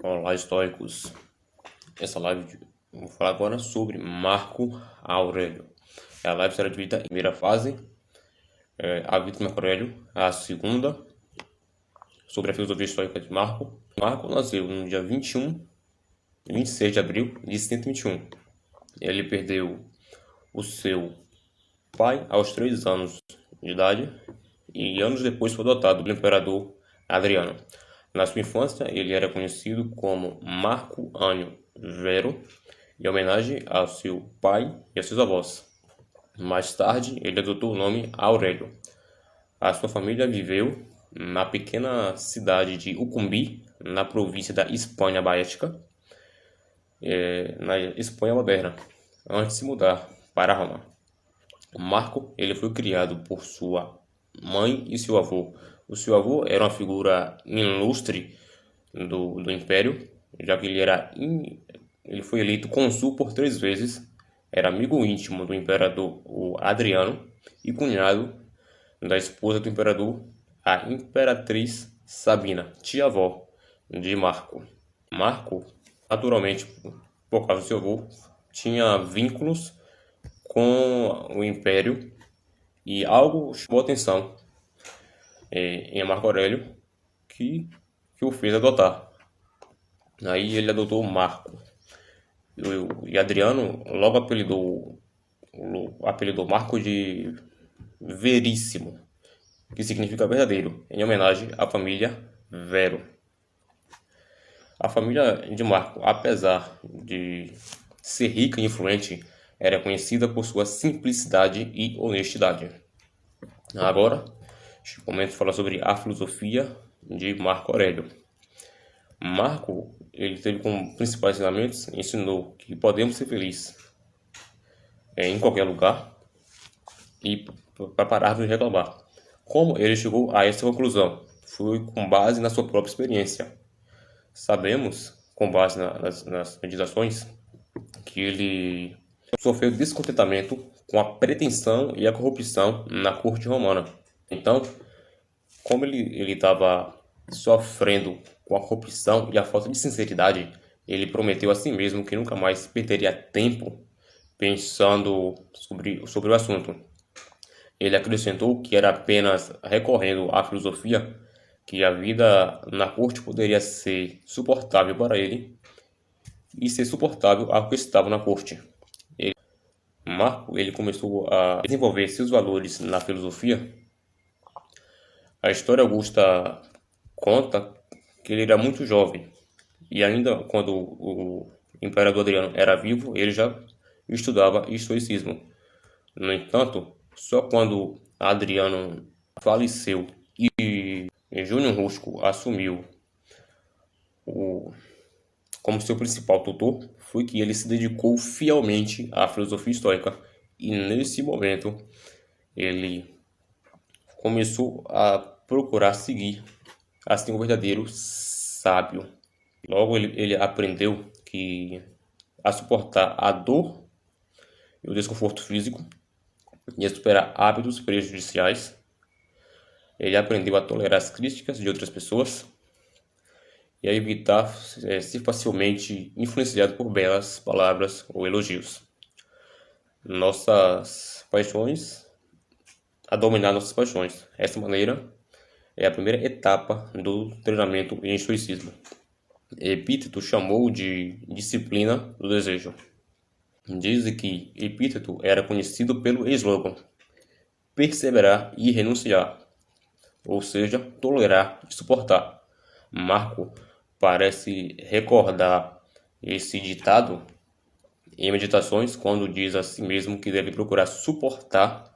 Olá, históricos. Essa live eu vou falar agora sobre Marco Aurélio. A live será dividida em primeira fase, a vida de Marco Aurélio, a segunda, sobre a filosofia histórica de Marco. Marco nasceu no dia 26 de abril de 121. Ele perdeu o seu pai aos 3 anos de idade e anos depois foi adotado pelo imperador Adriano. Na sua infância, ele era conhecido como Marco Ânio Vero, em homenagem ao seu pai e aos seus avós. Mais tarde, ele adotou o nome Aurélio. A sua família viveu na pequena cidade de Ucumbi, na província da Espanha Baética, na Espanha moderna, antes de se mudar para Roma. Marco ele foi criado por sua mãe e seu avô. O seu avô era uma figura ilustre do Império, já que ele foi eleito cônsul por 3 vezes, era amigo íntimo do imperador o Adriano e cunhado da esposa do imperador, a imperatriz Sabina, tia-avó de Marco. Marco, naturalmente, por causa do seu avô, tinha vínculos com o Império e algo chamou a atenção em Marco Aurélio que o fez adotar. Aí ele adotou Marco. E Adriano logo apelidou Marco de Veríssimo, que significa verdadeiro, em homenagem à família Vero. A família de Marco, apesar de ser rica e influente, era conhecida por sua simplicidade e honestidade. Agora, momento de falar sobre a filosofia de Marco Aurélio. Marco, ele teve como principais ensinamentos, ensinou que podemos ser felizes em qualquer lugar e para pararmos de reclamar. Como ele chegou a essa conclusão? Foi com base na sua própria experiência. Sabemos, com base nas meditações, que ele sofreu descontentamento com a pretensão e a corrupção na corte romana. Então, como ele estava sofrendo com a corrupção e a falta de sinceridade, ele prometeu a si mesmo que nunca mais perderia tempo pensando sobre o assunto. Ele acrescentou que era apenas recorrendo à filosofia que a vida na corte poderia ser suportável para ele e ser suportável ao que estava na corte. Marco ele começou a desenvolver seus valores na filosofia. A história Augusta conta que ele era muito jovem e ainda quando o imperador Adriano era vivo, ele já estudava estoicismo. No entanto, só quando Adriano faleceu e Júnior Rústico assumiu como seu principal tutor, foi que ele se dedicou fielmente à filosofia estoica e nesse momento ele começou a procurar seguir assim um verdadeiro sábio. Logo ele aprendeu a suportar a dor e o desconforto físico e a superar hábitos prejudiciais. Ele aprendeu a tolerar as críticas de outras pessoas e a evitar ser facilmente influenciado por belas palavras ou elogios. A dominar nossas paixões. Essa maneira é a primeira etapa do treinamento em estoicismo. Epíteto chamou de disciplina do desejo. Diz que Epíteto era conhecido pelo slogan perseverar e renunciar, ou seja, tolerar e suportar. Marco parece recordar esse ditado em meditações quando diz a si mesmo que deve procurar suportar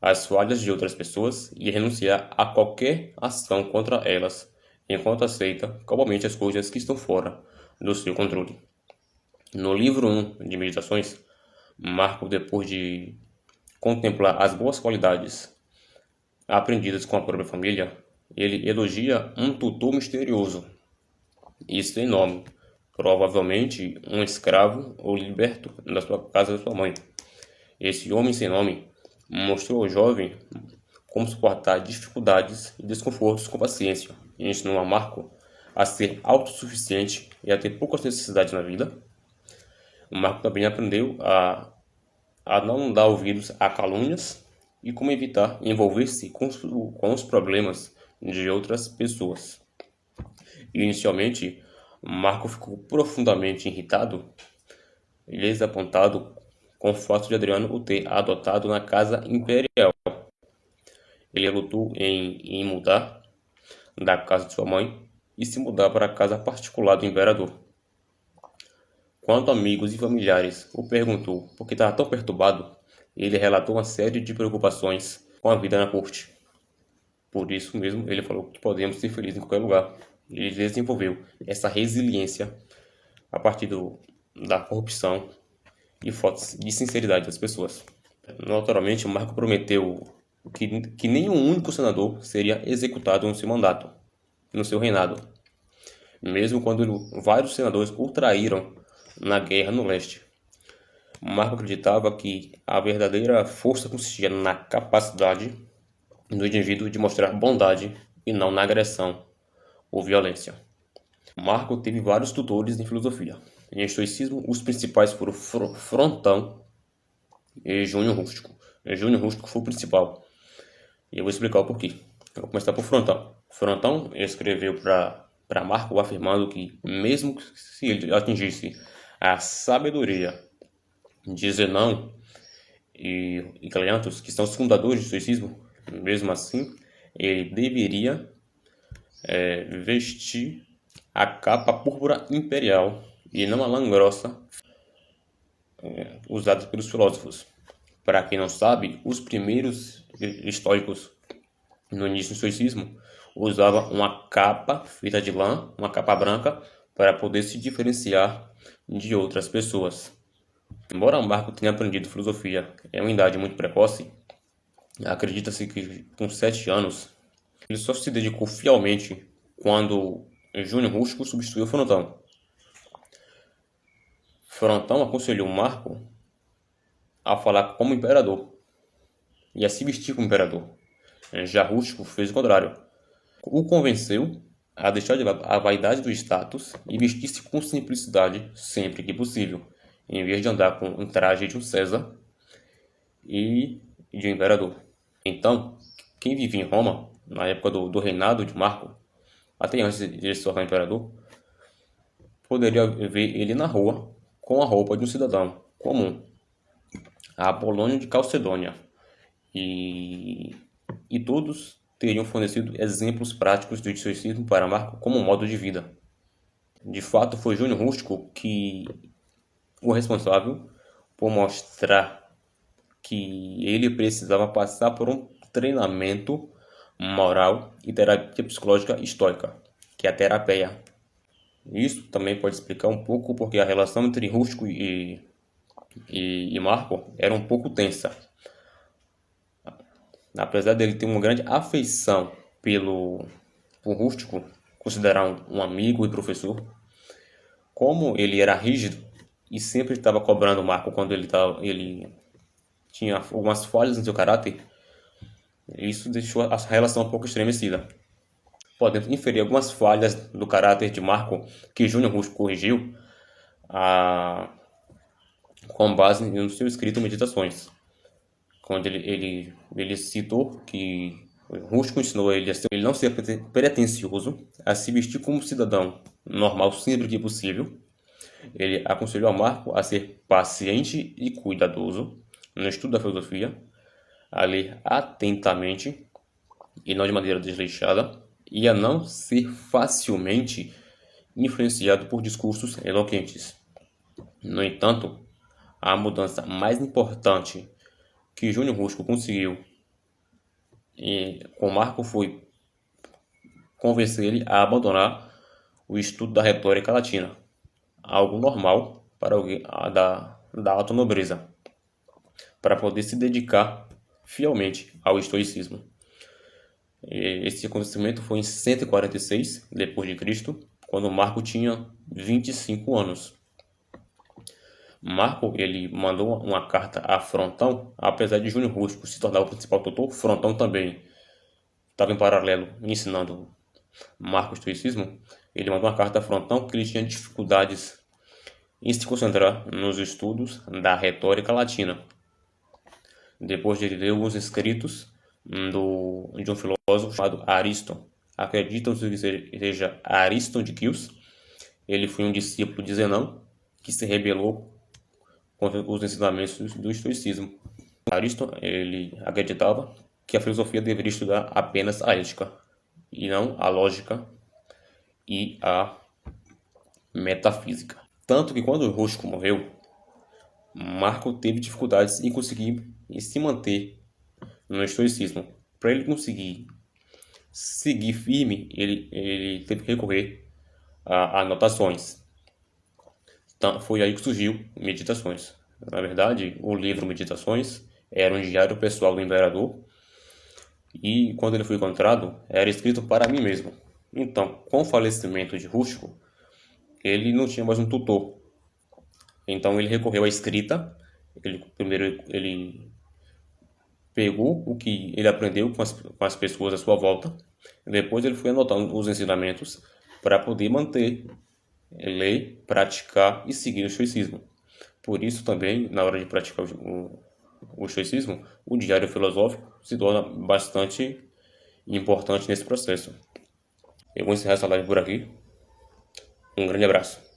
as falhas de outras pessoas e renunciar a qualquer ação contra elas, enquanto aceita calmamente as coisas que estão fora do seu controle. No livro 1 de Meditações, Marco, depois de contemplar as boas qualidades aprendidas com a própria família, ele elogia um tutor misterioso e sem nome, provavelmente um escravo ou liberto da sua casa da sua mãe. Esse homem sem nome mostrou ao jovem como suportar dificuldades e desconfortos com paciência e ensinou a Marco a ser autossuficiente e a ter poucas necessidades na vida. O Marco também aprendeu a não dar ouvidos a calúnias e como evitar envolver-se com os problemas de outras pessoas. Inicialmente, Marco ficou profundamente irritado e desapontado com o fato de Adriano o ter adotado na casa imperial. Ele lutou em mudar da casa de sua mãe e se mudar para a casa particular do imperador. Quando amigos e familiares o perguntou por que estava tão perturbado, ele relatou uma série de preocupações com a vida na corte. Por isso mesmo, ele falou que podemos ser felizes em qualquer lugar. Ele desenvolveu essa resiliência a partir da corrupção e falta de sinceridade das pessoas. Naturalmente, Marco prometeu que nenhum único senador seria executado no seu mandato, no seu reinado, mesmo quando vários senadores o traíram na guerra no leste. Marco acreditava que a verdadeira força consistia na capacidade do indivíduo de mostrar bondade e não na agressão ou violência. Marco teve vários tutores em filosofia. Em estoicismo, os principais foram Frontão e Júnior Rústico. Júnior Rústico foi o principal. E eu vou explicar o porquê. Eu vou começar por Frontão. Frontão escreveu para Marco afirmando que, mesmo se ele atingisse a sabedoria de Zenão e Cleanthus, que são os fundadores do estoicismo, mesmo assim, ele deveria vestir a capa púrpura imperial e não a lã grossa usada pelos filósofos. Para quem não sabe, os primeiros estoicos no início do estoicismo usavam uma capa feita de lã, uma capa branca, para poder se diferenciar de outras pessoas. Embora Marco tenha aprendido filosofia em uma idade muito precoce, acredita-se que com 7 anos, ele só se dedicou fielmente quando Júnior Rústico substituiu Frontão. Frontão aconselhou Marco a falar como imperador e a se vestir como imperador. Já Rústico fez o contrário. O convenceu a deixar de lado a vaidade do status e vestir-se com simplicidade sempre que possível, em vez de andar com um traje de um César e de um imperador. Então, quem vivia em Roma, na época do reinado de Marco, até antes de ele se tornar imperador, poderia ver ele na rua com a roupa de um cidadão comum. A Apolônio de Calcedônia. E todos teriam fornecido exemplos práticos do estoicismo para Marco como modo de vida. De fato, foi Júnior Rústico que o responsável por mostrar que ele precisava passar por um treinamento moral e terapia psicológica estoica, que é a terapia. Isso também pode explicar um pouco porque a relação entre Rústico e Marco era um pouco tensa. Apesar dele ter uma grande afeição por Rústico, considerar um amigo e professor, como ele era rígido e sempre estava cobrando Marco quando ele tinha algumas falhas no seu caráter, isso deixou a relação um pouco estremecida. Podemos inferir algumas falhas do caráter de Marco que Júnior Rústico corrigiu com base no seu escrito Meditações, quando ele citou que Rústico ensinou ele a não ser pretensioso, a se vestir como cidadão normal sempre que possível. Ele aconselhou a Marco a ser paciente e cuidadoso no estudo da filosofia, a ler atentamente e não de maneira desleixada, e a não ser facilmente influenciado por discursos eloquentes. No entanto, a mudança mais importante que Júnior Rústico conseguiu com Marco foi convencer ele a abandonar o estudo da retórica latina, algo normal para alguém da alta nobreza, para poder se dedicar fielmente ao estoicismo. Esse acontecimento foi em 146 d.C., quando Marco tinha 25 anos. Marco ele mandou uma carta a Frontão, apesar de Júnior Rústico se tornar o principal tutor. Frontão também estava em paralelo ensinando Marco o estoicismo. ele mandou uma carta afrontando que ele tinha dificuldades em se concentrar nos estudos da retórica latina. Depois de ler alguns escritos de um filósofo chamado Ariston, acreditam-se que seja Ariston de Quios. Ele foi um discípulo de Zenão que se rebelou contra os ensinamentos do estoicismo. Ariston, ele acreditava que a filosofia deveria estudar apenas a ética e não a lógica e a metafísica. Tanto que quando Rústico morreu, Marco teve dificuldades em conseguir se manter no estoicismo. Para ele conseguir seguir firme, ele teve que recorrer a anotações. Então, foi aí que surgiu Meditações. Na verdade, o livro Meditações era um diário pessoal do imperador e, quando ele foi encontrado, era escrito para mim mesmo. Então, com o falecimento de Rústico, ele não tinha mais um tutor. Então, ele recorreu à escrita. Primeiro, ele pegou o que ele aprendeu com as pessoas à sua volta. Depois, ele foi anotando os ensinamentos para poder manter, ler, praticar e seguir o estoicismo. Por isso também, na hora de praticar o estoicismo, o diário filosófico se torna bastante importante nesse processo. Eu vou encerrar essa live por aqui. Um grande abraço.